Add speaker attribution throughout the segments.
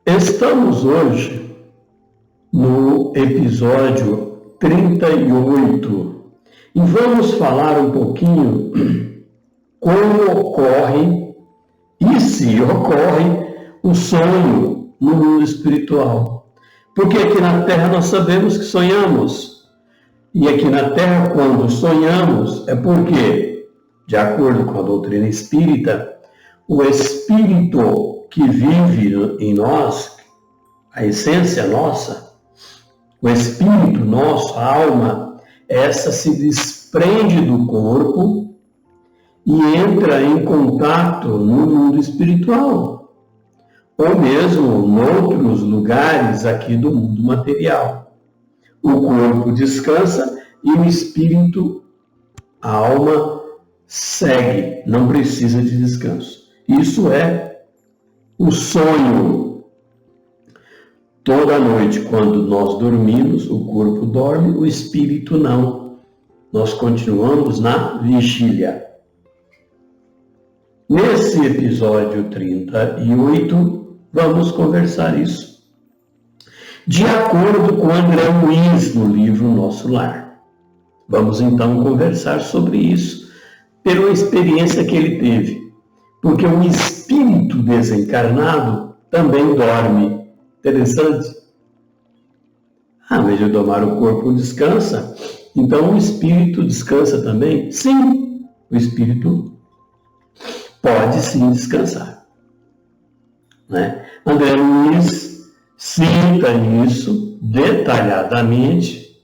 Speaker 1: Estamos hoje no episódio 38 e vamos falar um pouquinho como ocorre e se ocorre o sonho no mundo espiritual. Porque aqui na Terra nós sabemos que sonhamos. E aqui na Terra, quando sonhamos, é porque, de acordo com a doutrina espírita, o espírito que vive em nós, a essência nossa, o espírito nosso, a alma, essa se desprende do corpo e entra em contato no mundo espiritual, ou mesmo em outros lugares aqui do mundo material. O corpo descansa e o espírito, a alma, segue, não precisa de descanso. Isso é o sonho. Toda noite, quando nós dormimos, o corpo dorme, o espírito não. Nós continuamos na vigília. Nesse episódio 38, vamos conversar isso. De acordo com André Luiz, no livro Nosso Lar. Vamos então conversar sobre isso, pela experiência que ele teve. Porque o espírito desencarnado também dorme. Interessante. Mas o corpo descansa, então o espírito descansa também? Sim, o espírito pode sim descansar. Né? André Luiz cita isso detalhadamente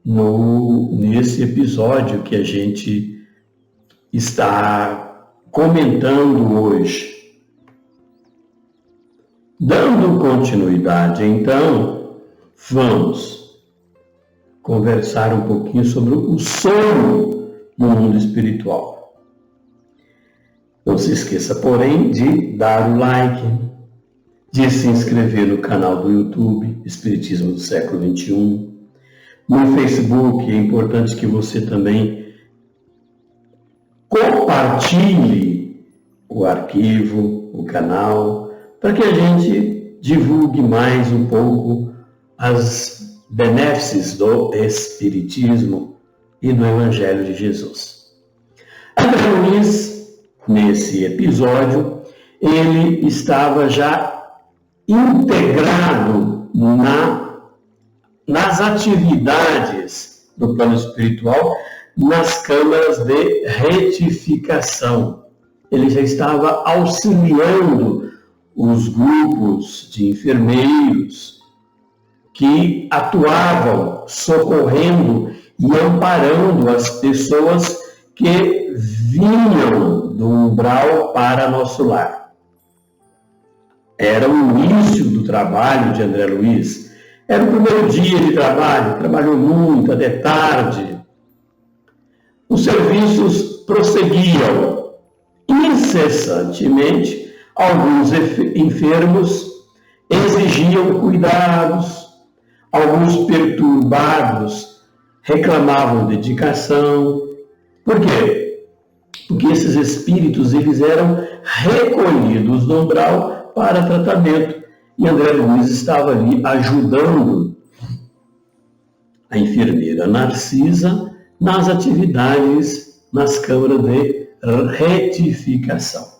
Speaker 1: nesse episódio que a gente está comentando hoje. Dando continuidade, então, vamos conversar um pouquinho sobre o sonho no mundo espiritual. Não se esqueça, porém, de dar o like, de se inscrever no canal do YouTube Espiritismo do Século XXI. No Facebook, é importante que você também compartilhe o arquivo, o canal, para que a gente divulgue mais um pouco as benéfices do Espiritismo e do Evangelho de Jesus. André Luiz, nesse episódio, ele estava já integrado nas atividades do plano espiritual, nas câmaras de retificação. Ele já estava auxiliando os grupos de enfermeiros que atuavam socorrendo e amparando as pessoas que vinham do umbral para nosso lar. Era o início do trabalho de André Luiz. Era o primeiro dia de trabalho, trabalhou muito, até tarde. Os serviços prosseguiam incessantemente. Alguns enfermos exigiam cuidados, alguns perturbados reclamavam dedicação. Por quê? Porque esses espíritos eles eram recolhidos no umbral para tratamento. E André Luiz estava ali ajudando a enfermeira Narcisa nas atividades nas câmaras de retificação.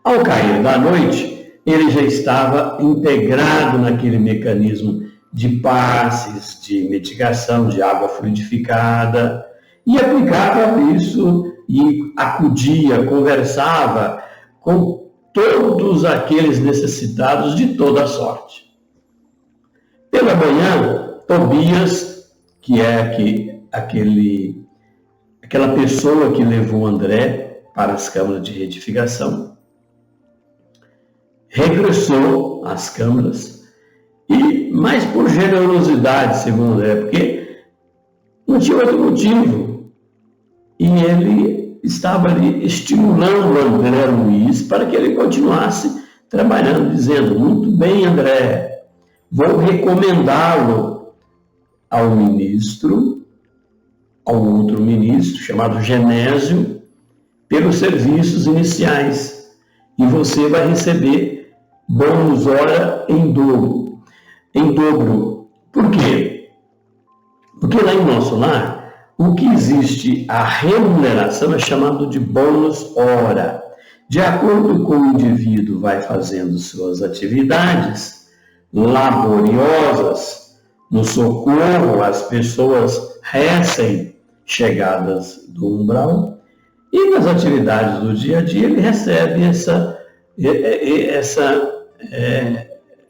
Speaker 1: Ao cair da noite, ele já estava integrado naquele mecanismo de passes, de medicação, de água fluidificada, e aplicava isso e acudia, conversava com todos aqueles necessitados de toda a sorte. Pela manhã, Tobias, que é aquela pessoa que levou André para as câmaras de retificação, regressou às câmaras, e mais por generosidade, segundo André, porque não tinha outro motivo. E ele estava ali estimulando André Luiz para que ele continuasse trabalhando, dizendo: muito bem, André, vou recomendá-lo ao outro ministro, chamado Genésio, pelos serviços iniciais. E você vai receber bônus hora em dobro. Por quê? Porque lá em nosso lar, o que existe, a remuneração é chamado de bônus hora. De acordo com o indivíduo vai fazendo suas atividades laboriosas, no socorro às pessoas recém-chegadas do umbral, e nas atividades do dia a dia ele recebe essa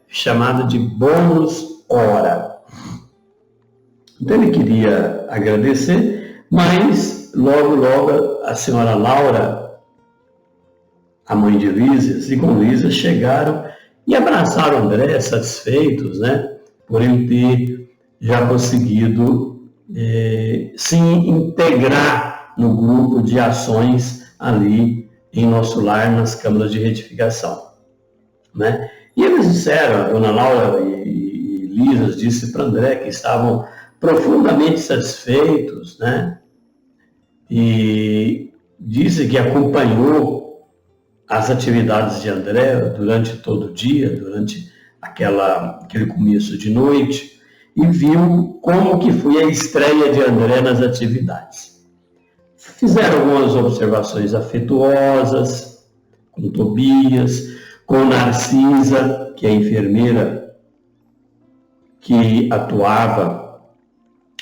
Speaker 1: chamada de bônus hora. Então ele queria agradecer, mas logo a senhora Laura, a mãe de Lísias, e com Lísias chegaram e abraçaram André, satisfeitos, né, por ele ter já conseguido se integrar no grupo de ações ali em nosso lar, nas câmaras de retificação, né? E eles disseram, a dona Laura e Lísias disse para André que estavam profundamente satisfeitos, né? E disse que acompanhou as atividades de André durante todo o dia, durante aquele começo de noite, e viu como que foi a estreia de André nas atividades. Fizeram algumas observações afetuosas com Tobias, com Narcisa, que é a enfermeira que atuava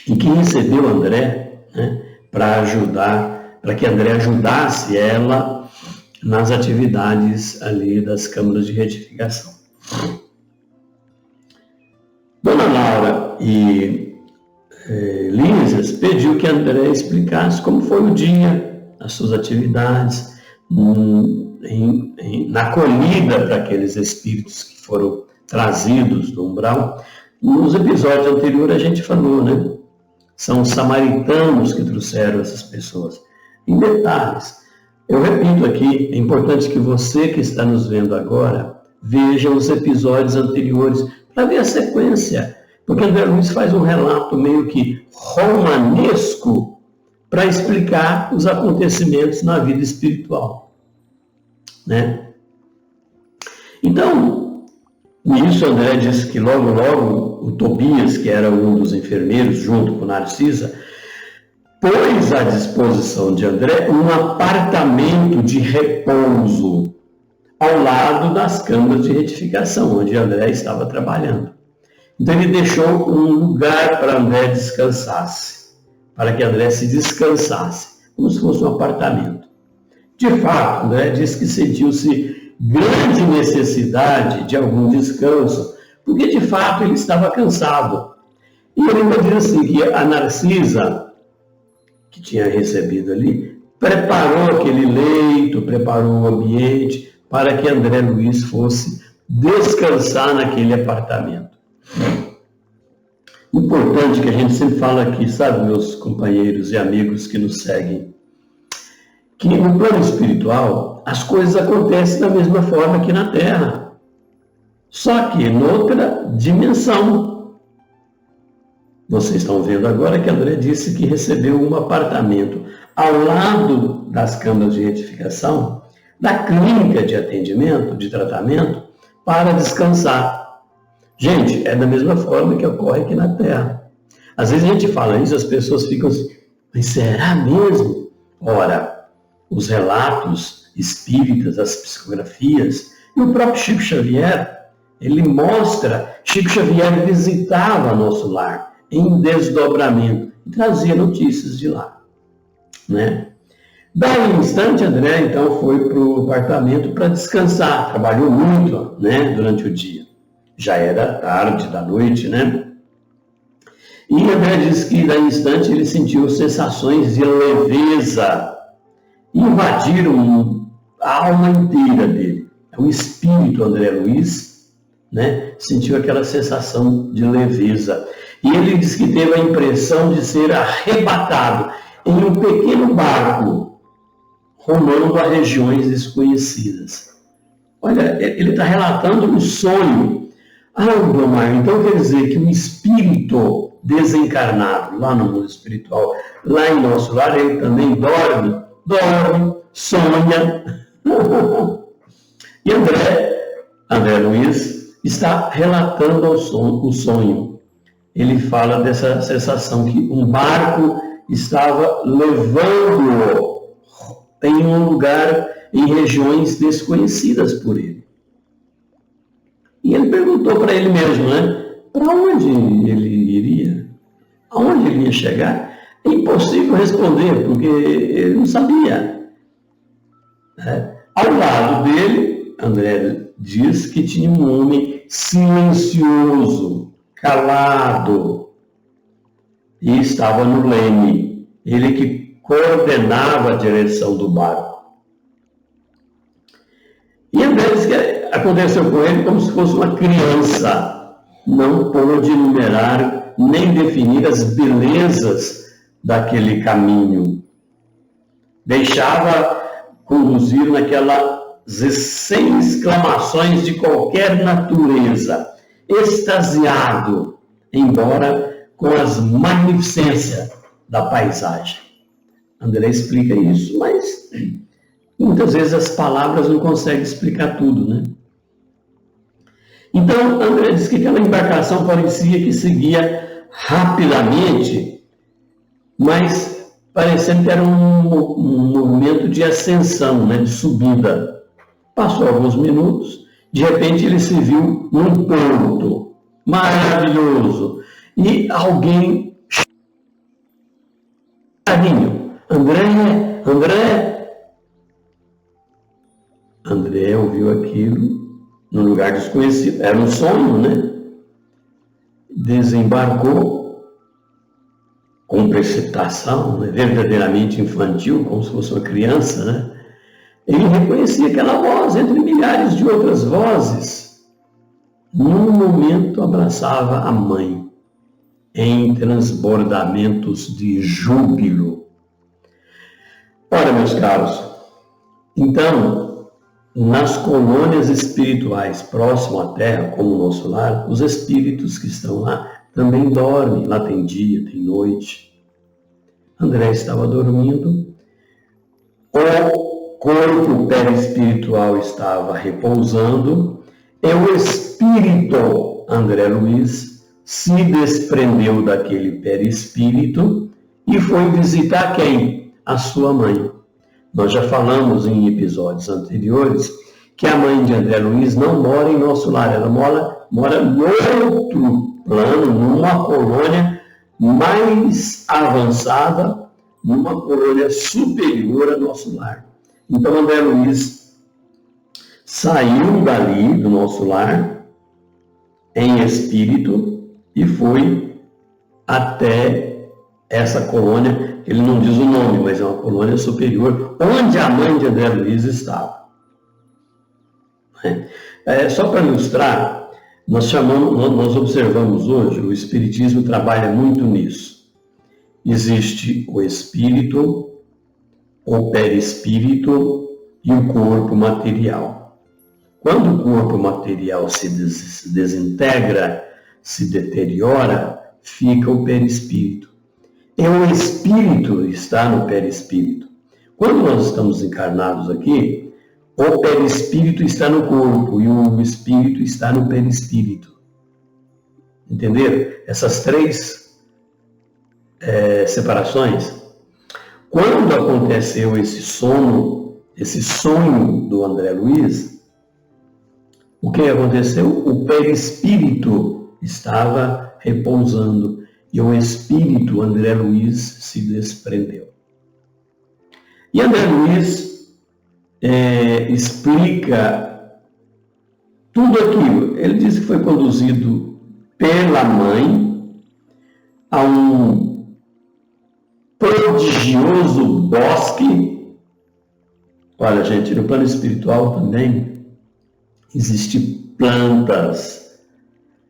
Speaker 1: e que recebeu André, né, para que André ajudasse ela nas atividades ali das câmaras de retificação. Dona Laura e Lísias pediu que André explicasse como foi o dia, as suas atividades, na acolhida para aqueles espíritos que foram trazidos do umbral. Nos episódios anteriores a gente falou, né? São os samaritanos que trouxeram essas pessoas. Em detalhes, eu repito aqui, é importante que você que está nos vendo agora veja os episódios anteriores para ver a sequência, porque André Luiz faz um relato meio que romanesco para explicar os acontecimentos na vida espiritual, né? Então, nisso André disse que logo o Tobias, que era um dos enfermeiros, junto com Narcisa, pôs à disposição de André um apartamento de repouso ao lado das câmaras de retificação, onde André estava trabalhando. Então ele deixou um lugar para André descansasse, para que André se descansasse, como se fosse um apartamento. De fato, André disse que sentiu-se grande necessidade de algum descanso, porque de fato ele estava cansado. E ele ainda diz assim, que a Narcisa, que tinha recebido ali, preparou aquele leito, preparou o ambiente para que André Luiz fosse descansar naquele apartamento. Importante que a gente sempre fala aqui, sabe, meus companheiros e amigos que nos seguem, que no plano espiritual as coisas acontecem da mesma forma que na Terra, só que noutra dimensão. Vocês estão vendo agora que André disse que recebeu um apartamento ao lado das câmaras de retificação, da clínica de atendimento, de tratamento, para descansar. Gente, é da mesma forma que ocorre aqui na Terra. Às vezes a gente fala isso, as pessoas ficam assim, mas será mesmo? Ora, os relatos espíritas, as psicografias, e o próprio Chico Xavier, ele mostra, Chico Xavier visitava nosso lar em desdobramento e trazia notícias de lá, né? Daí um instante, André então foi para o apartamento para descansar, trabalhou muito, né, durante o dia. Já era tarde da noite, né? E André diz que, daí instante, ele sentiu sensações de leveza. Invadiram a alma inteira dele. O espírito André Luiz, né, sentiu aquela sensação de leveza. E ele diz que teve a impressão de ser arrebatado em um pequeno barco, rumando a regiões desconhecidas. Olha, ele está relatando um sonho. Domar, então quer dizer que o espírito desencarnado lá no mundo espiritual, lá em nosso lar, ele também dorme, sonha. E André está relatando o sonho. Ele fala dessa sensação que um barco estava levando-o em um lugar, em regiões desconhecidas por ele. E ele perguntou para ele mesmo, né? Para onde ele iria? Aonde ele ia chegar? É impossível responder, porque ele não sabia. Ao lado dele, André diz que tinha um homem silencioso, calado, e estava no leme. Ele que coordenava a direção do barco. E André diz que aconteceu com ele como se fosse uma criança. Não pôde enumerar nem definir as belezas daquele caminho. Deixava conduzir naquelas sem exclamações de qualquer natureza, extasiado, embora com as magnificências da paisagem. André explica isso, mas muitas vezes as palavras não conseguem explicar tudo, né? Então, André diz que aquela embarcação parecia que seguia rapidamente, mas parecendo que era um movimento de ascensão, né, de subida. Passou alguns minutos, de repente ele se viu num porto maravilhoso, e alguém... André ouviu aquilo num lugar desconhecido, era um sonho, né? Desembarcou com precipitação, né? Verdadeiramente infantil, como se fosse uma criança, né? Ele reconhecia aquela voz entre milhares de outras vozes. Num momento abraçava a mãe, em transbordamentos de júbilo. Ora, meus caros, então, nas colônias espirituais próximo à Terra, como o nosso lar, os espíritos que estão lá também dormem. Lá tem dia, tem noite. André estava dormindo. O corpo perispiritual estava repousando. E o espírito, André Luiz, se desprendeu daquele perispírito e foi visitar quem? A sua mãe. Nós já falamos em episódios anteriores que a mãe de André Luiz não mora em nosso lar, ela mora no outro plano, numa colônia mais avançada, numa colônia superior ao nosso lar. Então André Luiz saiu dali do nosso lar em espírito e foi até essa colônia. Ele não diz o nome, mas é uma colônia superior, onde a mãe de André Luiz estava. Só para ilustrar, nós observamos hoje, o Espiritismo trabalha muito nisso. Existe o espírito, o perispírito e o corpo material. Quando o corpo material se desintegra, se deteriora, fica o perispírito. E o espírito está no perispírito. Quando nós estamos encarnados aqui, o perispírito está no corpo e o espírito está no perispírito. Entenderam? Essas três separações. Quando aconteceu esse sonho do André Luiz, o que aconteceu? O perispírito estava repousando. E o espírito, André Luiz, se desprendeu. E André Luiz explica tudo aquilo. Ele diz que foi conduzido pela mãe a um prodigioso bosque. Olha, gente, no plano espiritual também existem plantas,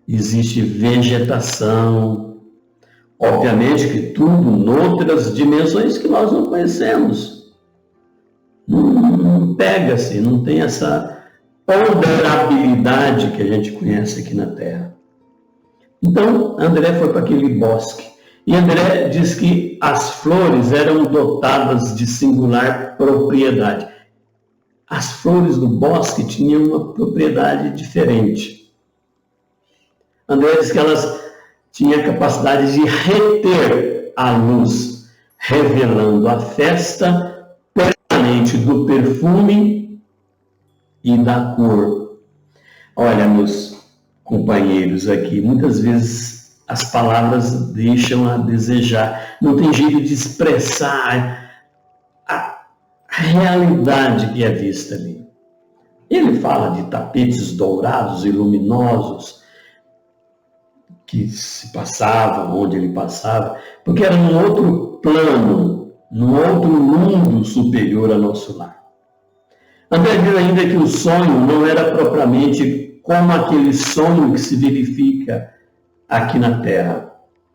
Speaker 1: existe vegetação. Obviamente que tudo noutras dimensões que nós não conhecemos. Não pega-se, não tem essa ponderabilidade que a gente conhece aqui na Terra. Então, André foi para aquele bosque. E André diz que as flores eram dotadas de singular propriedade. As flores do bosque tinham uma propriedade diferente. André diz que elas tinham a capacidade de reter a luz, revelando a festa permanente do perfume e da cor. Olha, meus companheiros aqui, muitas vezes as palavras deixam a desejar, não tem jeito de expressar a realidade que é vista ali. Ele fala de tapetes dourados e luminosos que se passavam, onde ele passava, porque era num outro plano, num outro mundo superior ao nosso lar. André diz ainda que o sonho não era propriamente como aquele sonho que se verifica aqui na Terra.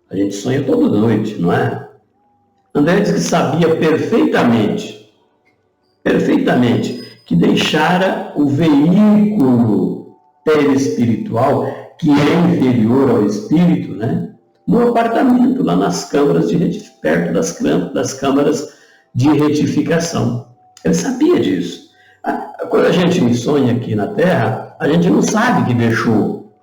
Speaker 1: A gente sonha toda noite, não é? André diz que sabia perfeitamente, que deixara o veículo perispiritual, que é inferior ao espírito, né? No apartamento, lá nas câmaras perto das câmaras de retificação. Ele sabia disso. Quando a gente sonha aqui na Terra, a gente não sabe que deixou.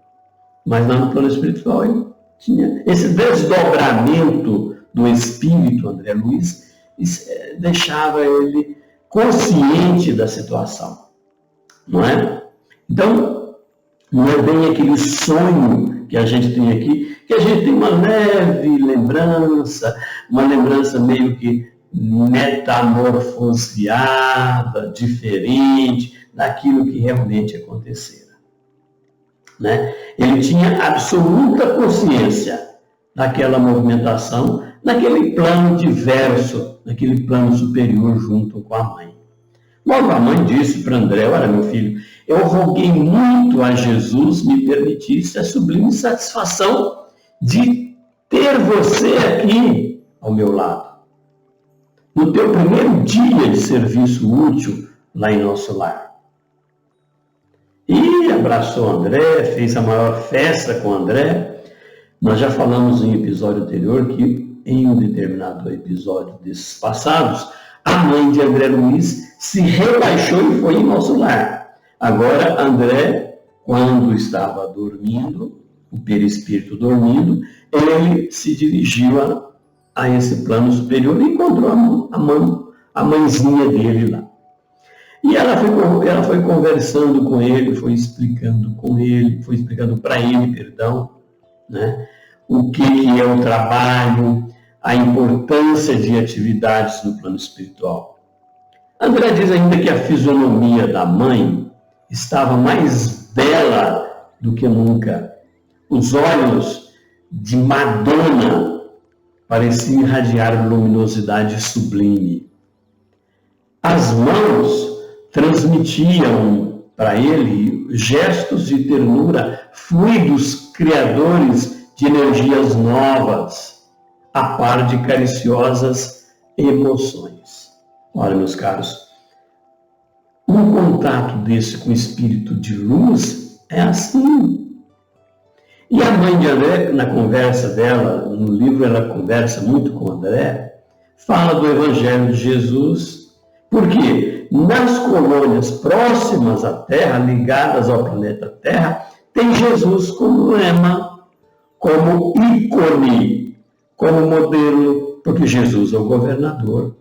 Speaker 1: Mas lá no plano espiritual ele tinha esse desdobramento do espírito, André Luiz, deixava ele consciente da situação, não é? Então, não é bem aquele sonho que a gente tem aqui, que a gente tem uma leve lembrança, uma lembrança meio que metamorfoseada, diferente daquilo que realmente acontecera, né? Ele tinha absoluta consciência daquela movimentação, naquele plano diverso, naquele plano superior junto com a mãe. Logo a mãe disse para André: olha, meu filho, eu roguei muito a Jesus me permitisse a sublime satisfação de ter você aqui ao meu lado. No teu primeiro dia de serviço útil lá em nosso lar. E abraçou André, fez a maior festa com André. Nós já falamos em episódio anterior que, em um determinado episódio desses passados, a mãe de André Luiz se rebaixou e foi em nosso lar. Agora, André, quando estava dormindo, o perispírito dormindo, ele se dirigiu a esse plano superior e encontrou a mãezinha dele lá. E ela foi conversando com ele, foi explicando para ele, né, o que é o trabalho, a importância de atividades no plano espiritual. André diz ainda que a fisionomia da mãe estava mais bela do que nunca. Os olhos de Madonna pareciam irradiar luminosidade sublime. As mãos transmitiam para ele gestos de ternura, fluidos criadores de energias novas, a par de cariciosas emoções. Olha, meus caros, um contato desse com o espírito de luz é assim. E a mãe de André, na conversa dela, no livro ela conversa muito com André, fala do Evangelho de Jesus, porque nas colônias próximas à Terra, ligadas ao planeta Terra, tem Jesus como lema, como ícone, como modelo, porque Jesus é o governador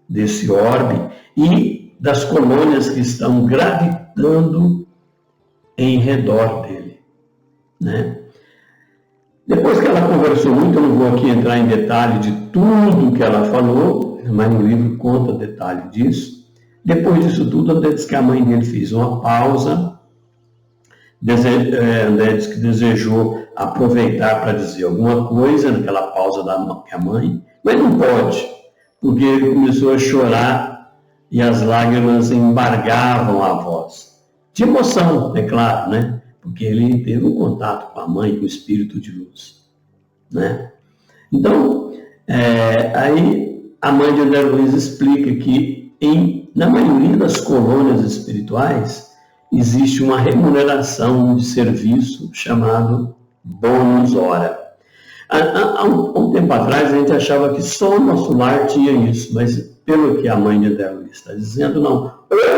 Speaker 1: desse orbe e das colônias que estão gravitando em redor dele, né? Depois que ela conversou muito, eu não vou aqui entrar em detalhe de tudo que ela falou, mas no livro conta detalhe disso. Depois disso tudo, André diz que a mãe dele fez uma pausa. André diz que desejou aproveitar para dizer alguma coisa naquela pausa da mãe, mas não pode, porque ele começou a chorar e as lágrimas embargavam a voz. De emoção, é claro, né? Porque ele teve um contato com a mãe, com o espírito de luz, né? Então, aí a mãe de André Luiz explica que na maioria das colônias espirituais existe uma remuneração de serviço chamado bônus hora. Há um tempo atrás a gente achava que só o nosso lar tinha isso, mas pelo que a mãe de André Luiz está dizendo, não.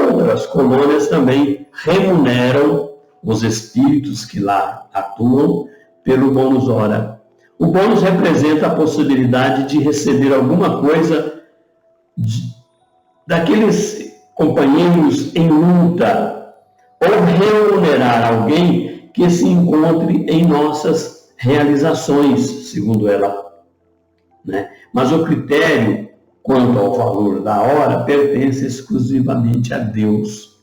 Speaker 1: Outras colônias também remuneram os espíritos que lá atuam pelo bônus hora. O bônus representa a possibilidade de receber alguma coisa daqueles companheiros em luta, ou remunerar alguém que se encontre em nossas realizações, segundo ela. Né? Mas o critério quanto ao valor da hora pertence exclusivamente a Deus.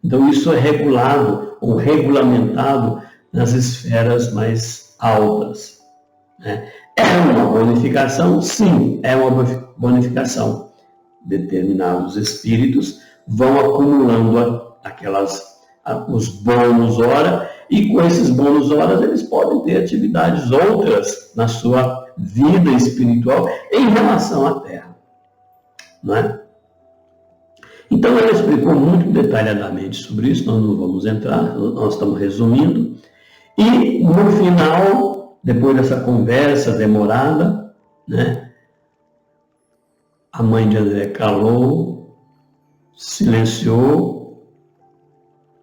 Speaker 1: Então isso é regulado ou regulamentado nas esferas mais altas. Né? É uma bonificação? Sim, é uma bonificação. Determinados espíritos vão acumulando os bônus hora, e com esses bônus horas eles podem ter atividades outras na sua vida espiritual em relação à Terra. Não é? Então ela explicou muito detalhadamente sobre isso, nós não vamos entrar, nós estamos resumindo. E no final, depois dessa conversa demorada, né, a mãe de André calou, silenciou,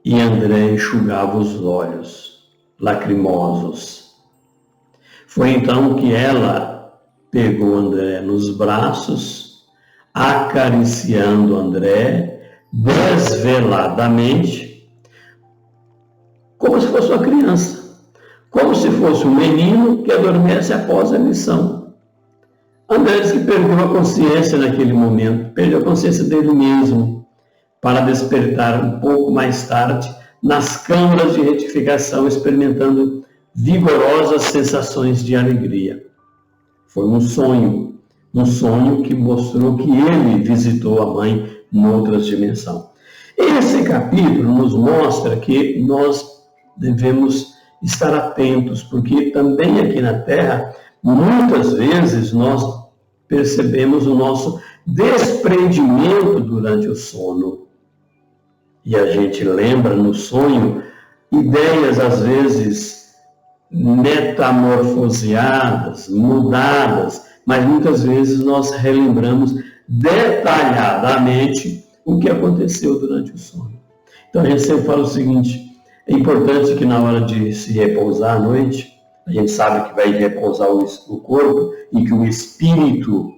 Speaker 1: e André enxugava os olhos lacrimosos. Foi então que ela pegou André nos braços, acariciando André desveladamente, como se fosse uma criança, como se fosse um menino que adormece após a lição. André disse que perdeu a consciência naquele momento, perdeu a consciência dele mesmo, para despertar um pouco mais tarde nas câmaras de retificação, experimentando vigorosas sensações de alegria. Foi um sonho que mostrou que ele visitou a mãe em outras dimensões. Esse capítulo nos mostra que nós devemos estar atentos, porque também aqui na Terra, muitas vezes nós percebemos o nosso desprendimento durante o sono. E a gente lembra no sonho ideias, às vezes, metamorfoseadas, mudadas, mas muitas vezes nós relembramos detalhadamente o que aconteceu durante o sono. Então a gente sempre fala o seguinte: é importante que na hora de se repousar à noite, a gente sabe que vai repousar o corpo e que o espírito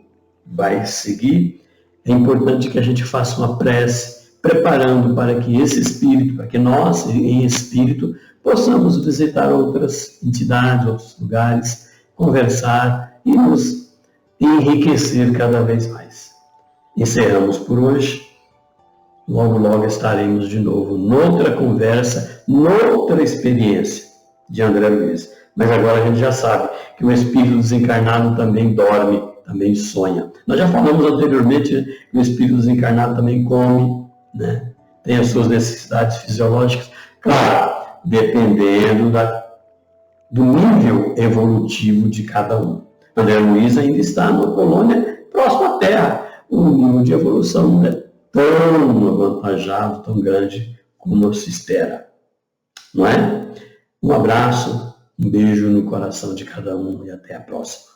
Speaker 1: vai seguir, é importante que a gente faça uma prece, preparando para que esse espírito, para que nós, em espírito, possamos visitar outras entidades, outros lugares, conversar e nos enriquecer cada vez mais. Encerramos por hoje. Logo, logo estaremos de novo noutra conversa, noutra experiência de André Luiz. Mas agora a gente já sabe que o espírito desencarnado também dorme, também sonha. Nós já falamos anteriormente, né, que o espírito desencarnado também come, né? Tem as suas necessidades fisiológicas, claro, dependendo do nível evolutivo de cada um. André Luiz ainda está numa colônia próxima à Terra. O nível de evolução não é tão avantajado, tão grande como se espera. Não é? Um abraço, um beijo no coração de cada um e até a próxima.